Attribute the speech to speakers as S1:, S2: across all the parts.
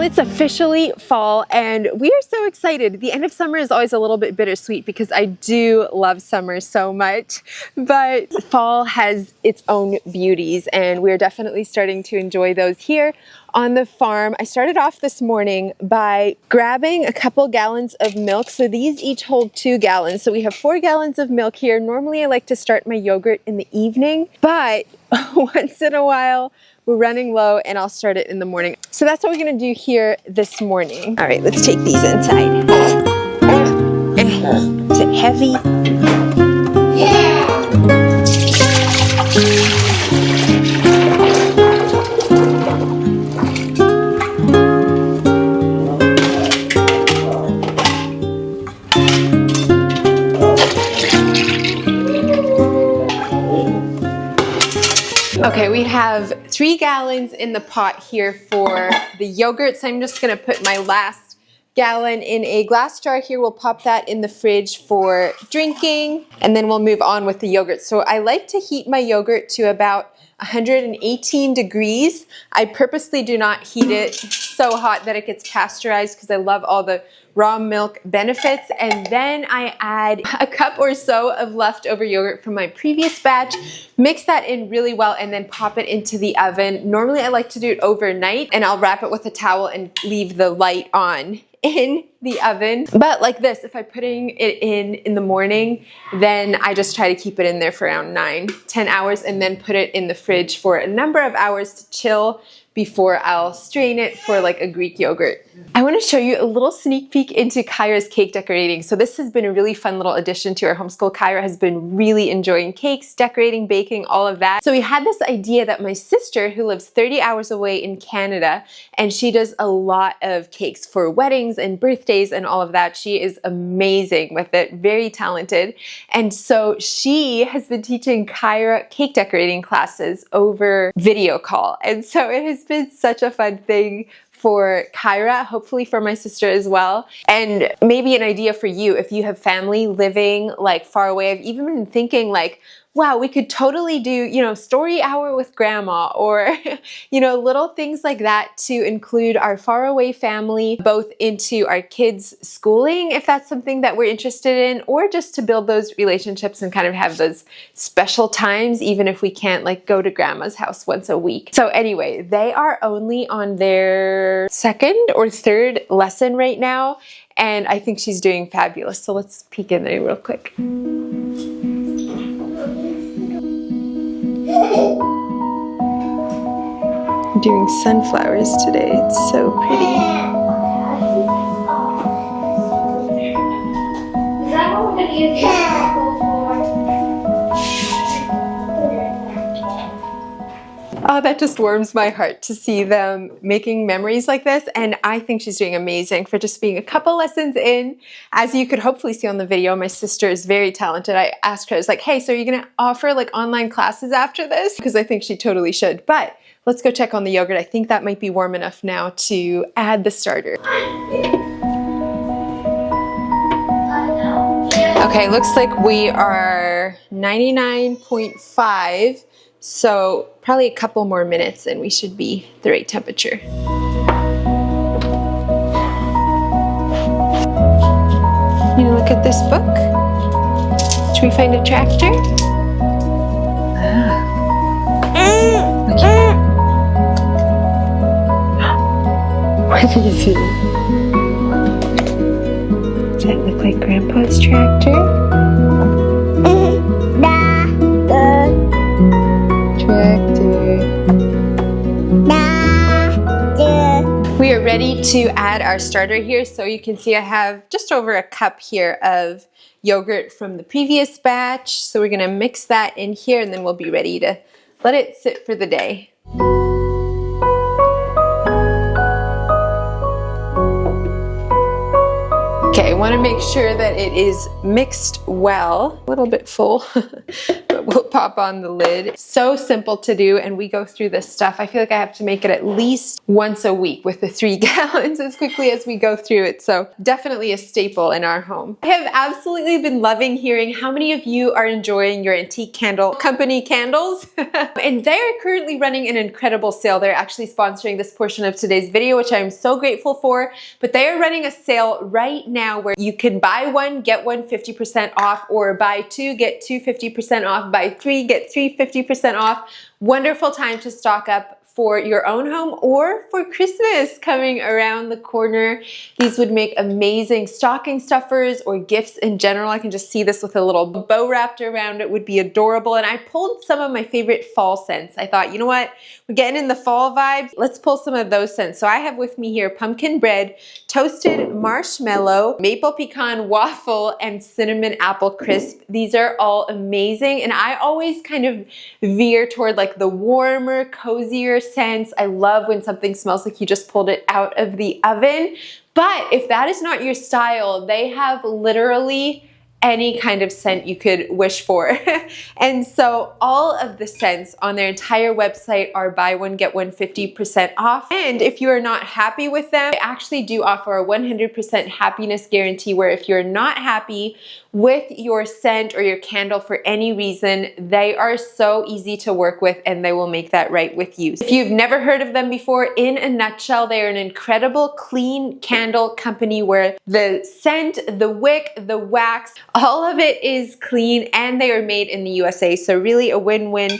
S1: it's officially fall and we are so excited. The end of summer is always a little bit bittersweet because I do love summer so much, but fall has its own beauties and we're definitely starting to enjoy those here on the farm. I started off this morning by grabbing a couple gallons of milk. So these each hold 2 gallons. So we have 4 gallons of milk here. Normally I like to start my yogurt in the evening, but once in a while we're running low and I'll start it in the morning. So that's what we're gonna do here this morning. All right, let's take these inside. Is it heavy? Okay, we have 3 gallons in the pot here for the yogurt. So I'm just gonna put my last gallon in a glass jar here. We'll pop that in the fridge for drinking and then we'll move on with the yogurt. So I like to heat my yogurt to about 118 degrees. I purposely do not heat it so hot that it gets pasteurized because I love all the raw milk benefits. And then I add a cup or so of leftover yogurt from my previous batch, mix that in really well and then pop it into the oven. Normally I like to do it overnight and I'll wrap it with a towel and leave the light on in the oven. But like this, if I'm putting it in the morning, then I just try to keep it in there for around 9-10 hours and then put it in the fridge for a number of hours to chill before I'll strain it for like a Greek yogurt. I want to show you a little sneak peek into Kyra's cake decorating. So this has been a really fun little addition to our homeschool. Kyra has been really enjoying cakes, decorating, baking, all of that. So we had this idea that my sister, who lives 30 hours away in Canada, and she does a lot of cakes for weddings and birthdays and all of that. She is amazing with it, very talented. And so she has been teaching Kyra cake decorating classes over video call. And so it has been such a fun thing for Kyra, hopefully for my sister as well. And maybe an idea for you if you have family living like far away. I've even been thinking like, wow, we could totally do, you know, story hour with grandma or, you know, little things like that to include our far away family, both into our kids' schooling, if that's something that we're interested in, or just to build those relationships and kind of have those special times, even if we can't like go to grandma's house once a week. So anyway, they are only on their 2nd or 3rd lesson right now. And I think she's doing fabulous. So let's peek in there real quick. I'm doing sunflowers today. It's so pretty.
S2: Is that what we're going to use this circle for?
S1: Oh, that just warms my heart to see them making memories like this. And I think she's doing amazing for just being a couple lessons in. As you could hopefully see on the video, my sister is very talented. I asked her, I was like, hey, so are you going to offer like online classes after this? Because I think she totally should. But let's go check on the yogurt. I think that might be warm enough now to add the starter. Okay, looks like we are 99.5. So probably a couple more minutes and we should be the right temperature. You look at this book. Should we find a tractor? Okay. What is it? Does that look like Grandpa's tractor? We are ready to add our starter here. So you can see I have just over a cup here of yogurt from the previous batch. So we're gonna mix that in here and then we'll be ready to let it sit for the day. Okay, I wanna make sure that it is mixed well. A little bit full, but we'll pop on the lid. So simple to do, and we go through this stuff. I feel like I have to make it at least once a week with the 3 gallons as quickly as we go through it. So definitely a staple in our home. I have absolutely been loving hearing how many of you are enjoying your Antique Candle Company candles. And they are currently running an incredible sale. They're actually sponsoring this portion of today's video, which I'm so grateful for. But they are running a sale right now where you can buy one, get one 50% off, or buy 2, get 2 50% off, buy 3, get 3 50% off. Wonderful time to stock up for your own home or for Christmas coming around the corner. These would make amazing stocking stuffers or gifts in general. I can just see this with a little bow wrapped around it, would be adorable. And I pulled some of my favorite fall scents. I thought, you know what? We're getting in the fall vibes. Let's pull some of those scents. So I have with me here pumpkin bread, toasted marshmallow, maple pecan waffle, and cinnamon apple crisp. These are all amazing. And I always kind of veer toward like the warmer, cozier scents. I love when something smells like you just pulled it out of the oven. But if that is not your style, they have literally any kind of scent you could wish for. And so all of the scents on their entire website are buy one, get one 50% off. And if you are not happy with them, they actually do offer a 100% happiness guarantee where if you're not happy with your scent or your candle for any reason, they are so easy to work with and they will make that right with you. If you've never heard of them before, in a nutshell, they are an incredible clean candle company where the scent, the wick, the wax, all of it is clean and they are made in the USA. So really a win-win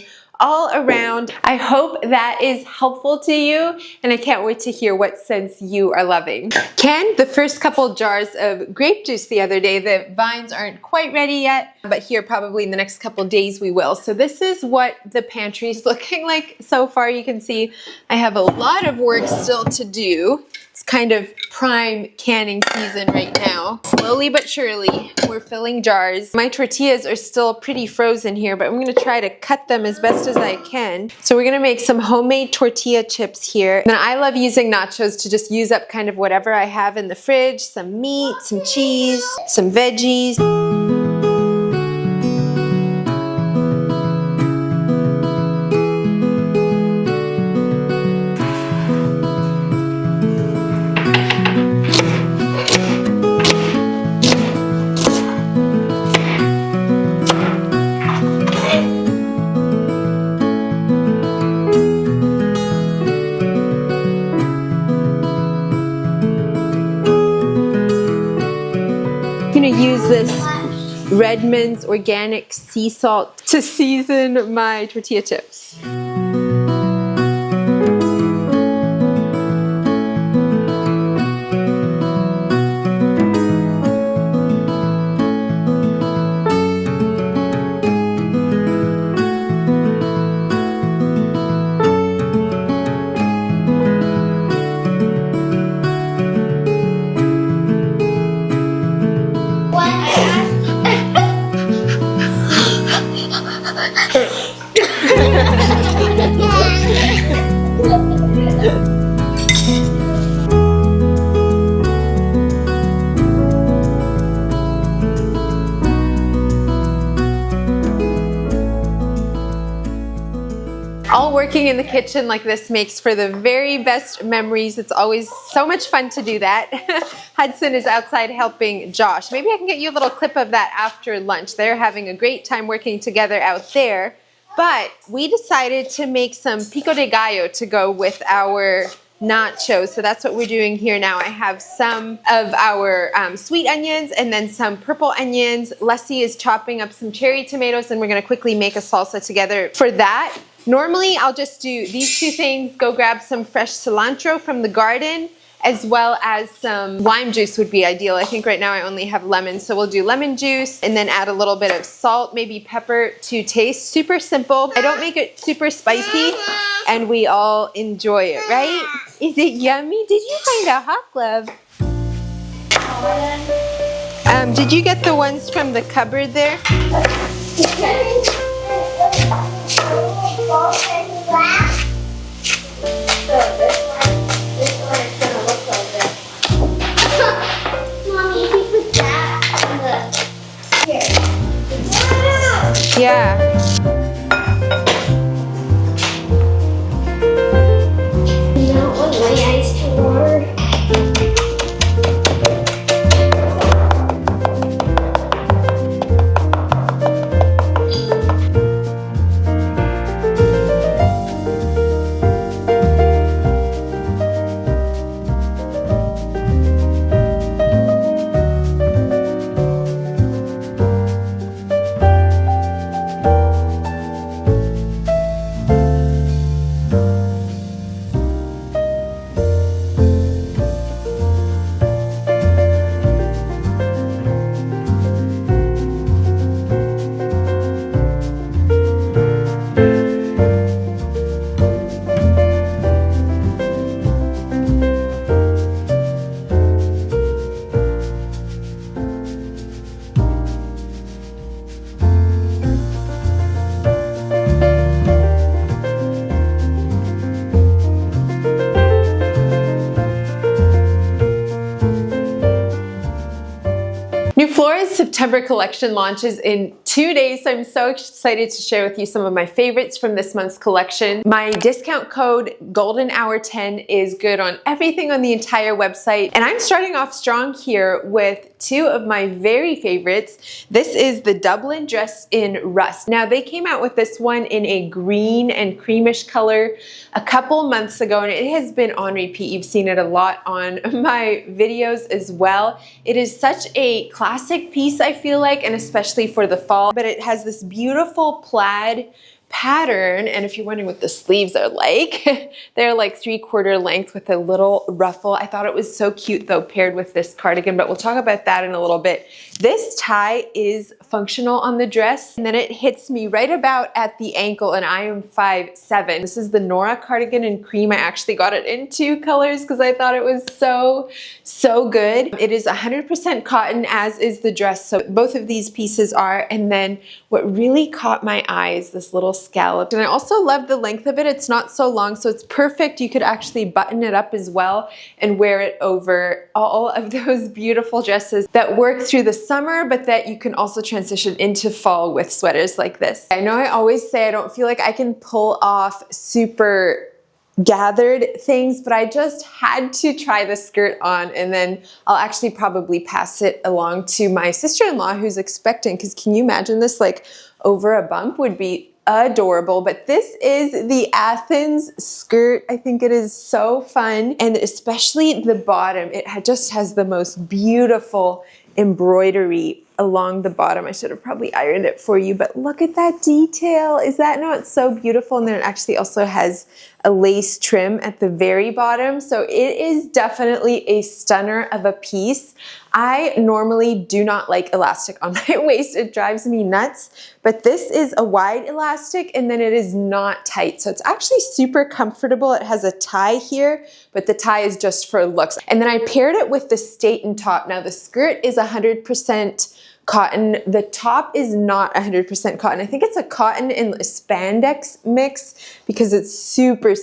S1: all around. I hope that is helpful to you and I can't wait to hear what scents you are loving. Canned the first couple jars of grape juice the other day. The vines aren't quite ready yet, but here probably in the next couple days we will. So this is what the pantry is looking like so far. You can see I have a lot of work still to do. It's kind of prime canning season right now. Slowly but surely, we're filling jars. My tortillas are still pretty frozen here, but I'm gonna try to cut them as best as I can. So we're gonna make some homemade tortilla chips here. And I love using nachos to just use up kind of whatever I have in the fridge, some meat, some cheese, some veggies. Use this Redmond's organic sea salt to season my tortilla chips. All working in the kitchen like this makes for the very best memories. It's always so much fun to do that. Hudson is outside helping Josh. Maybe I can get you a little clip of that after lunch. They're having a great time working together out there. But we decided to make some pico de gallo to go with our nachos. So that's what we're doing here now. I have some of our sweet onions and then some purple onions. Leslie is chopping up some cherry tomatoes and we're gonna quickly make a salsa together for that. Normally I'll just do these two things, go grab some fresh cilantro from the garden, as well as some lime juice would be ideal. I think right now I only have lemon, so we'll do lemon juice and then add a little bit of salt, maybe pepper to taste. Super simple. I don't make it super spicy and we all enjoy it, right? Is it yummy? Did you find a hot glove? Did you get the ones from the cupboard there? Yeah. September collection launches in 2 days, so I'm so excited to share with you some of my favorites from this month's collection. My discount code GOLDENHOUR10 is good on everything on the entire website, and I'm starting off strong here with two of my very favorites. This is the Dublin dress in rust. Now they came out with this one in a green and creamish color a couple months ago, and it has been on repeat. You've seen it a lot on my videos as well. It is such a classic piece, I feel like, and especially for the fall, but it has this beautiful plaid pattern, and if you're wondering what the sleeves are like, they're like 3/4 length with a little ruffle. I thought it was so cute though paired with this cardigan, but we'll talk about that in a little bit. This tie is functional on the dress, and then it hits me right about at the ankle, and I am 5'7". This is the Nora cardigan in cream. I actually got it in 2 colors because I thought it was so good. It is 100% cotton, as is the dress, so both of these pieces are. And then what really caught my eye is this little scallop, and I also love the length of it. It's not so long, so it's perfect. You could actually button it up as well and wear it over all of those beautiful dresses that work through the summer, but that you can also transition into fall with sweaters like this. I know I always say I don't feel like I can pull off super gathered things, but I just had to try the skirt on, and then I'll actually probably pass it along to my sister-in-law who's expecting, because can you imagine this like over a bump? Would be adorable. But this is the Athens skirt. I think it is so fun, and especially the bottom. It just has the most beautiful embroidery along the bottom. I should have probably ironed it for you, but look at that detail. Is that not so beautiful? And then it actually also has a lace trim at the very bottom. So it is definitely a stunner of a piece. I normally do not like elastic on my waist. It drives me nuts, but this is a wide elastic, and then it is not tight. So it's actually super comfortable. It has a tie here, but the tie is just for looks. And then I paired it with the Staten top. Now the skirt is 100% cotton. The top is not 100% cotton. I think it's a cotton and spandex mix because it's super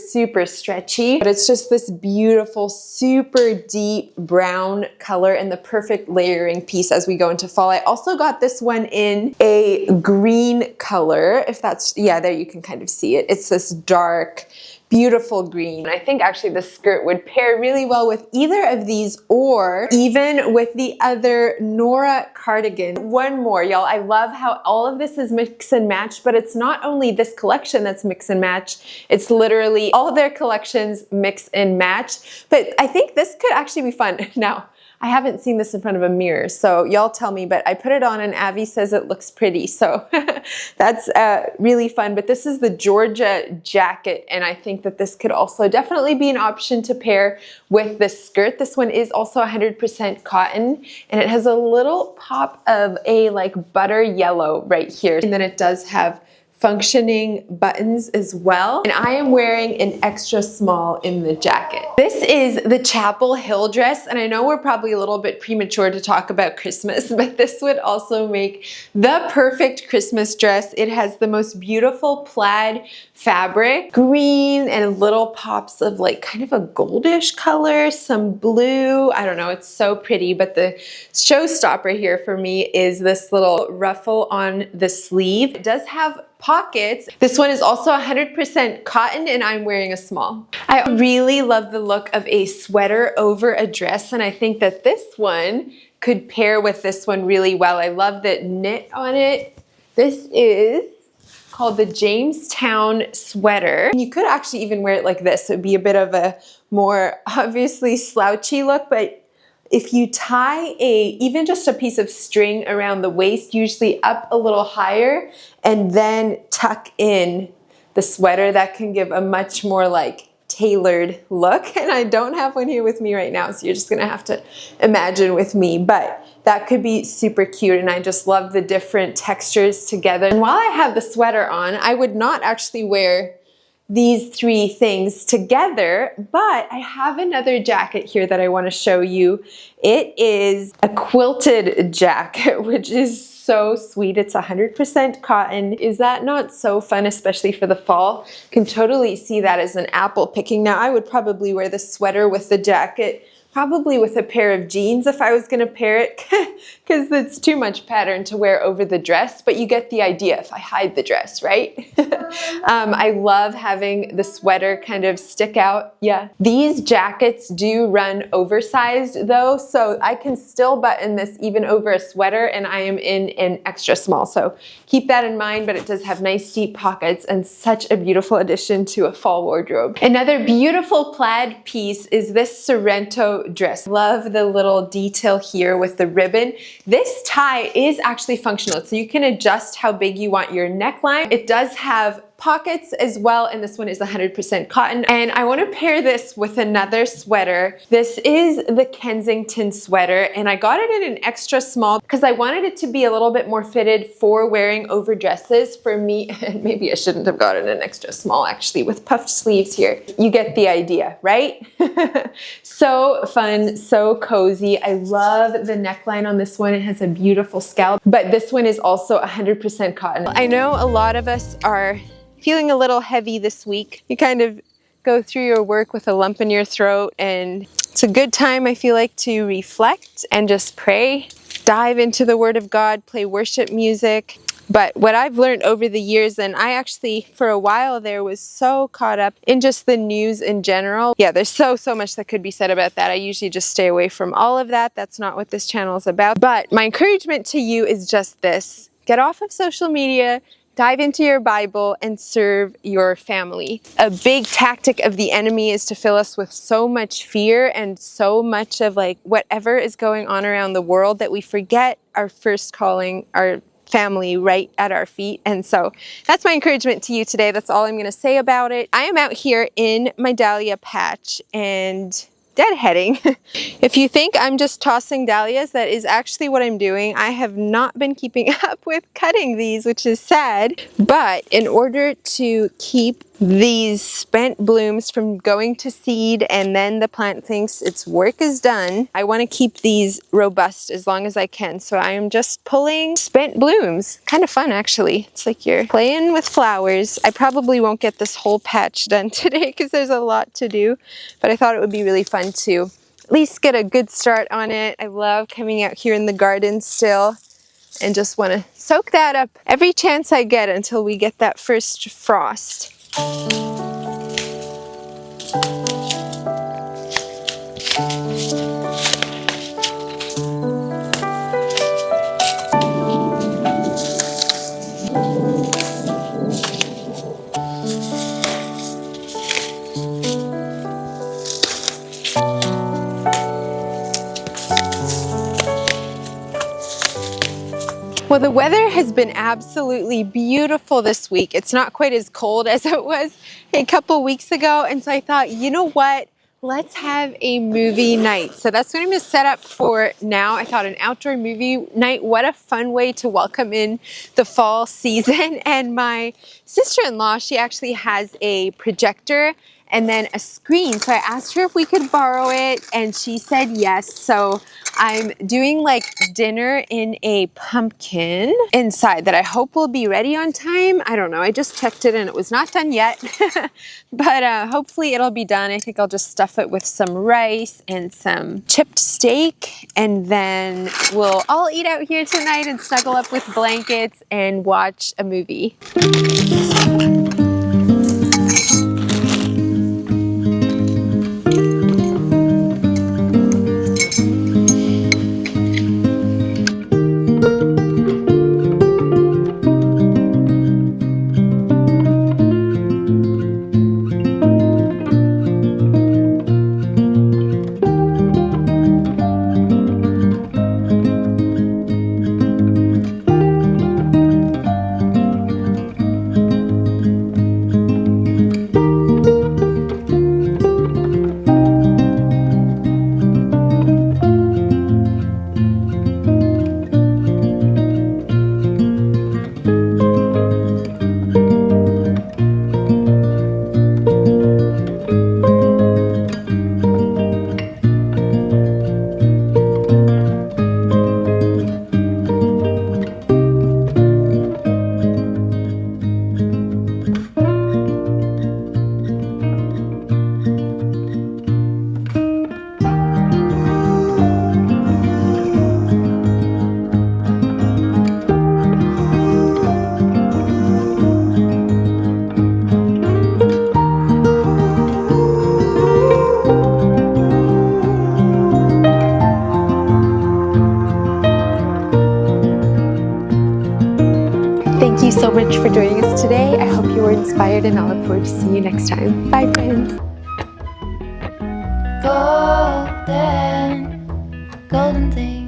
S1: stretchy, but it's just this beautiful, super deep brown color and the perfect layering piece as we go into fall. I also got this one in a green color, if that's, yeah, there you can kind of see it. It's this dark, beautiful green. I think actually the skirt would pair really well with either of these, or even with the other Nora cardigan. One more, y'all. I love how all of this is mix and match, but it's not only this collection that's mix and match, it's literally all of their collections mix and match. But I think this could actually be fun. Now, I haven't seen this in front of a mirror, so y'all tell me, but I put it on and Avi says it looks pretty, so that's really fun. But this is the Georgia jacket, and I think that this could also definitely be an option to pair with this skirt. This one is also 100% cotton, and it has a little pop of a like butter yellow right here, and then it does have functioning buttons as well. And I am wearing an extra small in the jacket. This is the Chapel Hill dress, and I know we're probably a little bit premature to talk about Christmas, but this would also make the perfect Christmas dress. It has the most beautiful plaid fabric, green and little pops of like kind of a goldish color, some blue. I don't know, it's so pretty, but the showstopper here for me is this little ruffle on the sleeve. It does have pockets. This one is also 100% cotton, and I'm wearing a small. I really love the look of a sweater over a dress, and I think that this one could pair with this one really well. I love the knit on it. This is called the Jamestown sweater. You could actually even wear it like this. It would be a bit of a more obviously slouchy look, but if you tie even just a piece of string around the waist, usually up a little higher, and then tuck in the sweater, that can give a much more like tailored look. And I don't have one here with me right now, so you're just gonna have to imagine with me, but that could be super cute, and I just love the different textures together. And while I have the sweater on, I would not actually wear these 3 things together, but I have another jacket here that I want to show you. It is a quilted jacket, which is so sweet. It's 100% cotton. Is that not so fun, especially for the fall? Can totally see that as an apple picking. Now, I would probably wear the sweater with the jacket probably with a pair of jeans if I was going to pair it, because it's too much pattern to wear over the dress, but you get the idea if I hide the dress, right? I love having the sweater kind of stick out. Yeah. These jackets do run oversized though, so I can still button this even over a sweater, and I am in an extra small, so keep that in mind, but it does have nice deep pockets and such a beautiful addition to a fall wardrobe. Another beautiful plaid piece is this Sorrento dress. Love the little detail here with the ribbon. This tie is actually functional, so you can adjust how big you want your neckline. It does have pockets as well, and this one is 100% cotton. And I want to pair this with another sweater. This is the Kensington sweater, and I got it in an extra small because I wanted it to be a little bit more fitted for wearing over dresses for me. And maybe I shouldn't have gotten an extra small actually with puffed sleeves here. You get the idea, right? So fun, so cozy. I love the neckline on this one. It has a beautiful scallop, but this one is also 100% cotton. I know a lot of us are feeling a little heavy this week. You kind of go through your work with a lump in your throat, and it's a good time, I feel like, to reflect and just pray, dive into the Word of God, play worship music. But what I've learned over the years, and I actually for a while there was so caught up in just the news in general. Yeah, there's so much that could be said about that. I usually just stay away from all of that. That's not what this channel is about. But my encouragement to you is just this: get off of social media, dive into your Bible, and serve your family. A big tactic of the enemy is to fill us with so much fear and so much of like whatever is going on around the world that we forget our first calling, our family, right at our feet. And so that's my encouragement to you today. That's all I'm going to say about it. I am out here in my dahlia patch and deadheading. If you think I'm just tossing dahlias, that is actually what I'm doing. I have not been keeping up with cutting these, which is sad. But in order to keep these spent blooms from going to seed and then the plant thinks its work is done, I want to keep these robust as long as I can. So I am just pulling spent blooms. Kind of fun, actually. It's like you're playing with flowers. I probably won't get this whole patch done today because there's a lot to do, but I thought it would be really fun to at least get a good start on it. I love coming out here in the garden still and just want to soak that up every chance I get until we get that first frost. Well, the weather has been absolutely beautiful this week. It's not quite as cold as it was a couple weeks ago, and so I thought, you know what? Let's have a movie night. So that's what I'm going to set up for now. I thought an outdoor movie night, what a fun way to welcome in the fall season. And my sister-in-law, she actually has a projector and then a screen. So I asked her if we could borrow it, and she said yes. So I'm doing like dinner in a pumpkin inside that I hope will be ready on time. I don't know. I just checked it and it was not done yet, but hopefully it'll be done. I think I'll just stuff it with some rice and some chipped steak, and then we'll all eat out here tonight and snuggle up with blankets and watch a movie. Thank you so much for joining us today. I hope you were inspired, and I'll look forward to seeing you next time. Bye, friends.
S3: Golden, golden thing.